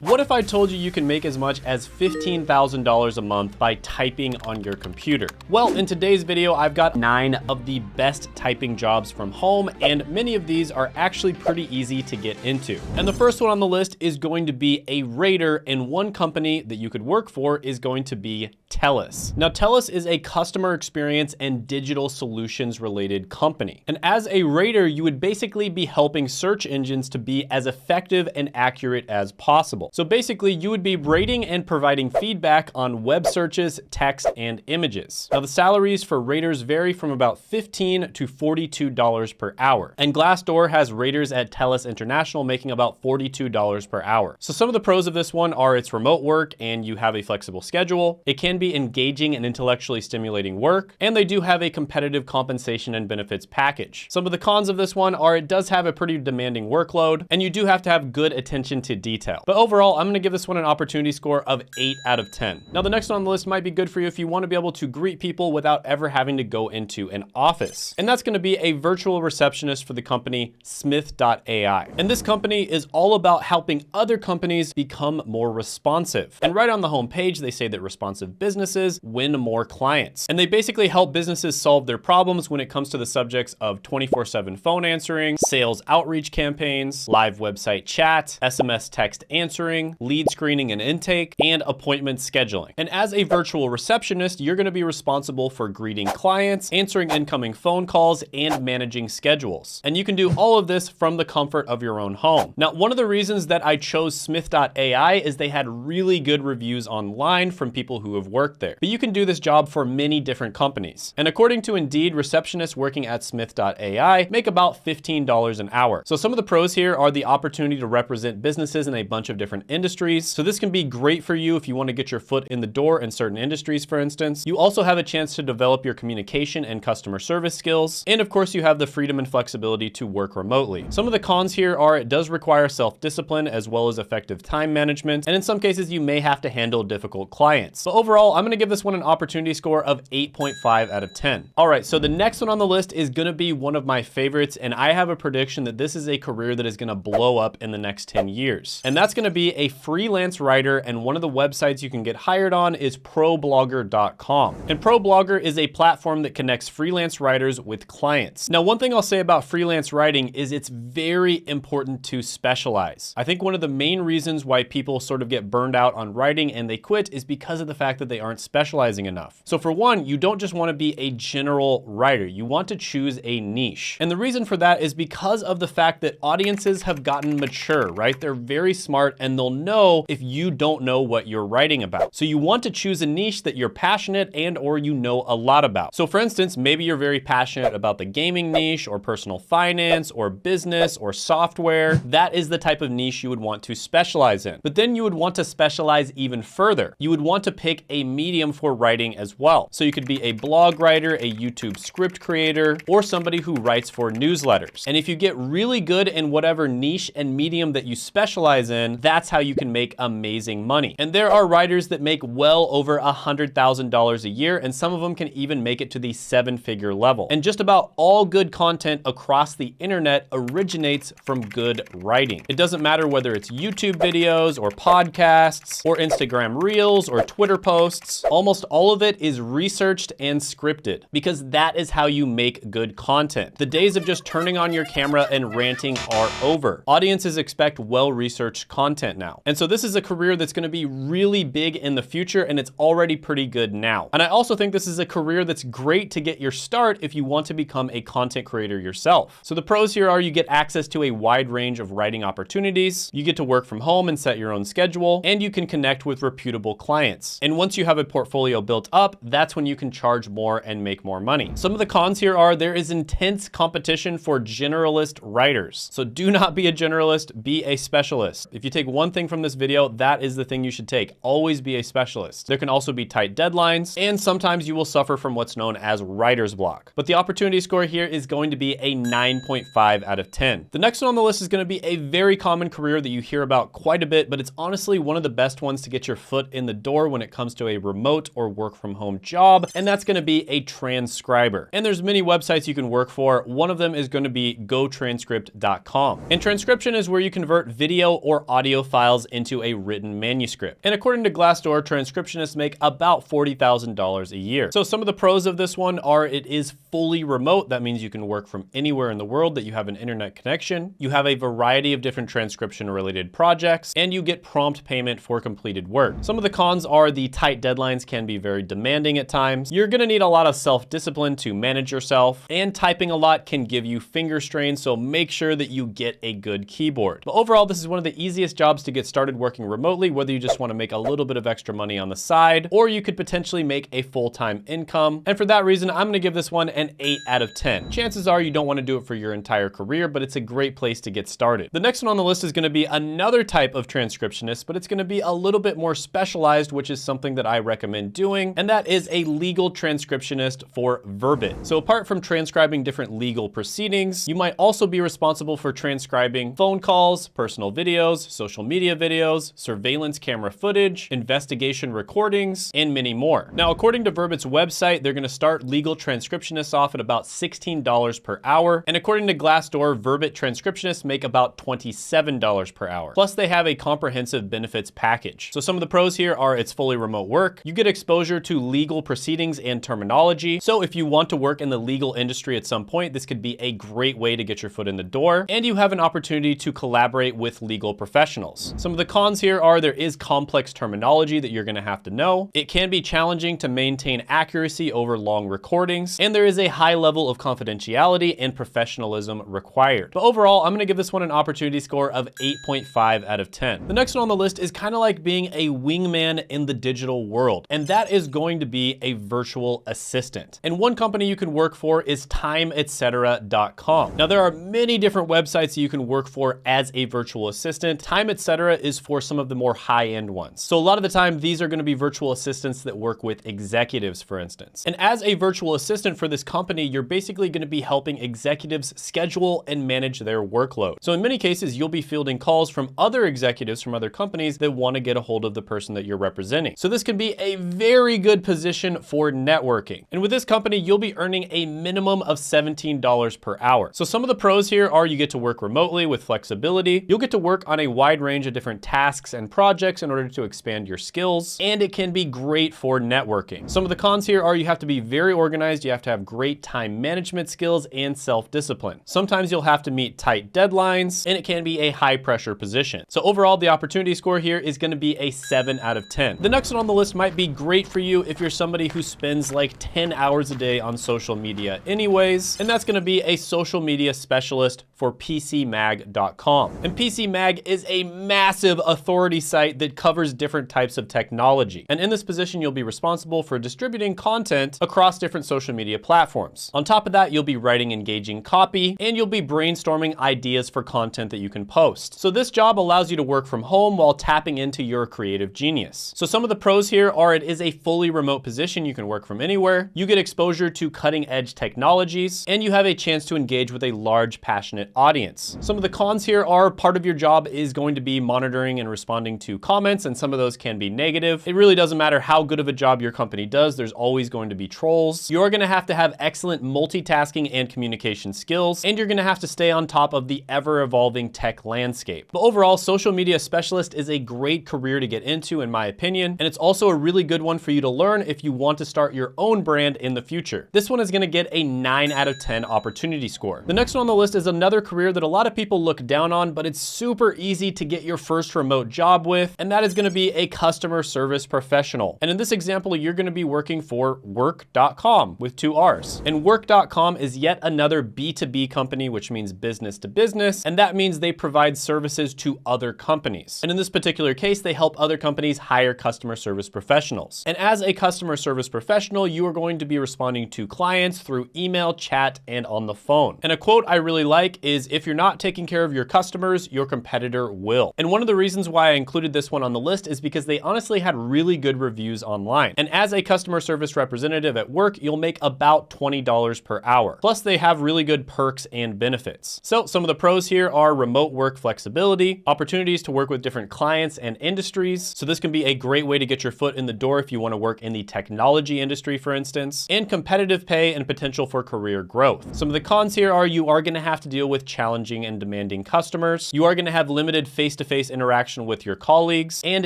What if I told you can make as much as $15,000 a month by typing on your computer? Well, in today's video, I've got 9 of the best typing jobs from home, and many of these are actually pretty easy to get into. And the first one on the list is going to be a rater, and one company that you could work for is going to be TELUS. Now, TELUS is a customer experience and digital solutions related company. And as a rater, you would basically be helping search engines to be as effective and accurate as possible. So basically, you would be rating and providing feedback on web searches, text, and images. Now, the salaries for raters vary from about $15 to $42 per hour. And Glassdoor has raters at TELUS International making about $42 per hour. So some of the pros of this one are it's remote work and you have a flexible schedule. It can be engaging and intellectually stimulating work, and they do have a competitive compensation and benefits package. Some of the cons of this one are it does have a pretty demanding workload, and you do have to have good attention to detail. But overall, I'm gonna give this one an opportunity score of 8 out of 10. Now, the next one on the list might be good for you if you wanna be able to greet people without ever having to go into an office. And that's gonna be a virtual receptionist for the company Smith.ai. And this company is all about helping other companies become more responsive. And right on the homepage, they say that responsive businesses win more clients. And they basically help businesses solve their problems when it comes to the subjects of 24/7 phone answering, sales outreach campaigns, live website chat, SMS text answering, lead screening and intake, and appointment scheduling. And as a virtual receptionist, you're gonna be responsible for greeting clients, answering incoming phone calls, and managing schedules. And you can do all of this from the comfort of your own home. Now, one of the reasons that I chose Smith.ai is they had really good reviews online from people who have worked there. But you can do this job for many different companies. And according to Indeed, receptionists working at Smith.ai make about $15 an hour. So some of the pros here are the opportunity to represent businesses in a bunch of different industries. So this can be great for you if you want to get your foot in the door in certain industries, for instance. You also have a chance to develop your communication and customer service skills. And of course, you have the freedom and flexibility to work remotely. Some of the cons here are it does require self-discipline as well as effective time management. And in some cases, you may have to handle difficult clients. But overall, I'm going to give this one an opportunity score of 8.5 out of 10. All right, so the next one on the list is going to be one of my favorites. And I have a prediction that this is a career that is going to blow up in the next 10 years. And that's going to be a freelance writer, and one of the websites you can get hired on is ProBlogger.com. And ProBlogger is a platform that connects freelance writers with clients. Now, one thing I'll say about freelance writing is it's very important to specialize. I think one of the main reasons why people sort of get burned out on writing and they quit is because of the fact that they aren't specializing enough. So for one, you don't just want to be a general writer. You want to choose a niche. And the reason for that is because of the fact that audiences have gotten mature, right? They're very smart and they'll know if you don't know what you're writing about. So you want to choose a niche that you're passionate and or you know a lot about. So for instance, maybe you're very passionate about the gaming niche or personal finance or business or software. That is the type of niche you would want to specialize in. But then you would want to specialize even further. You would want to pick a medium for writing as well. So you could be a blog writer, a YouTube script creator, or somebody who writes for newsletters. And if you get really good in whatever niche and medium that you specialize in, that's how you can make amazing money. And there are writers that make well over $100,000 a year, and some of them can even make it to the 7-figure level. And just about all good content across the internet originates from good writing. It doesn't matter whether it's YouTube videos or podcasts or Instagram Reels or Twitter posts. Almost all of it is researched and scripted because that is how you make good content. The days of just turning on your camera and ranting are over. Audiences expect well-researched content now. And so this is a career that's going to be really big in the future, and it's already pretty good now. And I also think this is a career that's great to get your start if you want to become a content creator yourself. So the pros here are you get access to a wide range of writing opportunities, you get to work from home and set your own schedule, and you can connect with reputable clients. And once you have a portfolio built up, that's when you can charge more and make more money. Some of the cons here are there is intense competition for generalist writers. So do not be a generalist, be a specialist. If you take one thing from this video, that is the thing you should take. Always be a specialist. There can also be tight deadlines, and sometimes you will suffer from what's known as writer's block. But the opportunity score here is going to be a 9.5 out of 10. The next one on the list is going to be a very common career that you hear about quite a bit, but it's honestly one of the best ones to get your foot in the door when it comes to a remote or work from home job, and that's gonna be a transcriber. And there's many websites you can work for. One of them is gonna be gotranscript.com. And transcription is where you convert video or audio files into a written manuscript. And according to Glassdoor, transcriptionists make about $40,000 a year. So some of the pros of this one are it is fully remote. That means you can work from anywhere in the world that you have an internet connection. You have a variety of different transcription related projects, and you get prompt payment for completed work. Some of the cons are the tight deadlines can be very demanding at times. You're gonna need a lot of self-discipline to manage yourself, and typing a lot can give you finger strain, so make sure that you get a good keyboard. But overall, this is one of the easiest jobs to get started working remotely, whether you just wanna make a little bit of extra money on the side, or you could potentially make a full-time income. And for that reason, I'm gonna give this one an 8 out of 10. Chances are you don't wanna do it for your entire career, but it's a great place to get started. The next one on the list is gonna be another type of transcriptionist, but it's gonna be a little bit more specialized, which is something that I recommend doing, and that is a legal transcriptionist for Verbit. So apart from transcribing different legal proceedings, you might also be responsible for transcribing phone calls, personal videos, social media videos, surveillance camera footage, investigation recordings, and many more. Now, according to Verbit's website, they're gonna start legal transcriptionists off at about $16 per hour, and according to Glassdoor, Verbit transcriptionists make about $27 per hour. Plus, they have a comprehensive benefits package. So some of the pros here are it's fully remote work. You get exposure to legal proceedings and terminology. So if you want to work in the legal industry at some point, this could be a great way to get your foot in the door. And you have an opportunity to collaborate with legal professionals. Some of the cons here are there is complex terminology that you're gonna have to know. It can be challenging to maintain accuracy over long recordings, and there is a high level of confidentiality and professionalism required. But overall, I'm gonna give this one an opportunity score of 8.5 out of 10. The next one on the list is kind of like being a wingman in the digital world, and that is going to be a virtual assistant. And one company you can work for is nces.ed.gov. Now, there are many different websites that you can work for as a virtual assistant. Time, etc. is for some of the more high-end ones. So a lot of the time, these are gonna be virtual assistants that work with executives, for instance. And as a virtual assistant for this company, you're basically gonna be helping executives schedule and manage their workload. So in many cases, you'll be fielding calls from other executives from other companies that wanna get a hold of the person that you're representing. So this can be a very good position for networking. And with this company, you'll be earning a minimum of $17 per hour. So some of the pros here are you get to work remotely with flexibility. You'll get to work on a wide range of different tasks and projects in order to expand your skills, and it can be great for networking. Some of the cons here are you have to be very organized, you have to have great time management skills and self-discipline. Sometimes you'll have to meet tight deadlines, and it can be a high pressure position. So overall, the opportunity score here is gonna be a 7 out of 10. The next one on the list might be great for you if you're somebody who spends like 10 hours a day on social media anyways, and that's gonna be a social media specialist for pcmag.com. And PCMag is a massive authority site that covers different types of technology. And in this position, you'll be responsible for distributing content across different social media platforms. On top of that, you'll be writing engaging copy, and you'll be brainstorming ideas for content that you can post. So this job allows you to work from home while tapping into your creative genius. So some of the pros here are it is a fully remote position. You can work from anywhere. You get exposure to cutting edge technologies, and you have a chance to engage with a large, passionate audience. Some of the cons here are part of your job is going to be monitoring and responding to comments, and some of those can be negative. It really doesn't matter how good of a job your company does. There's always going to be trolls. You're going to have excellent multitasking and communication skills, and you're going to have to stay on top of the ever-evolving tech landscape. But overall, social media specialist is a great career to get into, in my opinion, and it's also a really good one for you to learn if you want to start your own brand in the future. This one is going to get a 9 out of 10 opportunity score. The next one on the list is another career that a lot of people look down on, but it's super easy to get your first remote job with, and that is going to be a customer service professional. And in this example, you're going to be working for work.com with 2 R's. And work.com is yet another B2B company, which means business to business, and that means they provide services to other companies. And in this particular case, they help other companies hire customer service professionals. And as a customer service professional, you are going to be responding to clients through email, chat, and on the phone. And a quote I really like is, if you're not taking care of your customers, your competitor will. And one of the reasons why I included this one on the list is because they honestly had really good reviews online. And as a customer service representative at work, you'll make about $20 per hour. Plus, they have really good perks and benefits. So some of the pros here are remote work flexibility, opportunities to work with different clients and industries. So this can be a great way to get your foot in the door if you want to work in the technology industry, for instance, and competitive pay and potential for career growth. Some of the cons here are you are going to have to deal with challenging and demanding customers. You are going to have limited face-to-face interaction with your colleagues, and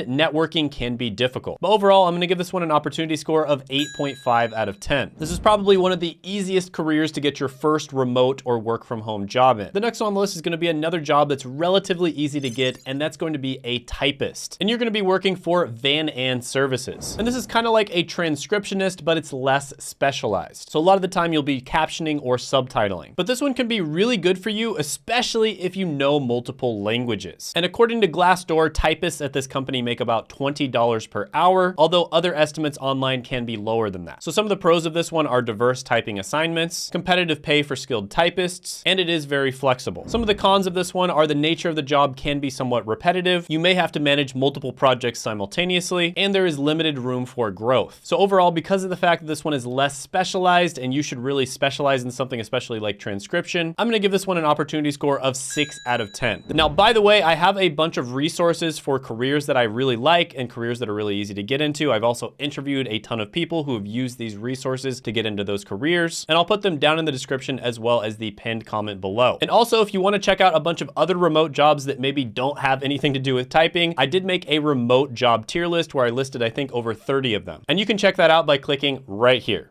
networking can be difficult. But overall, I'm going to give this one an opportunity score of 8.5 out of 10. This is probably one of the easiest careers to get your first remote or work from home job in. The next on the list is going to be another job that's relatively easy to get, and that's going to be a typist. And you're going to be working for Van An Services. And this is kind of like a transcriptionist, but it's less specialized. So a lot of the time you'll be captioning or subtitling. But this one can be really good for you, especially if you know multiple languages. And according to Glassdoor, typists at this company make about $20 per hour, although other estimates online can be lower than that. So some of the pros of this one are diverse typing assignments, competitive pay for skilled typists, and it is very flexible. Some of the cons of this one are the nature of the job can be somewhat repetitive. You may have to manage multiple projects simultaneously, and there is limited room for growth. So overall, because of the fact that this one is less specialized and you should really specialize in something, especially like transcription, I'm gonna give this one an opportunity score of 6 out of 10. Now, by the way, I have a bunch of resources for careers that I really like and careers that are really easy to get into. I've also interviewed a ton of people who have used these resources to get into those careers, and I'll put them down in the description as well as the pinned comment below. And also, if you want to check out a bunch of other remote jobs that maybe don't have anything to do with typing, I did make a remote job tier list where I listed, I think, over 30 of them. And you can check that out by clicking right here.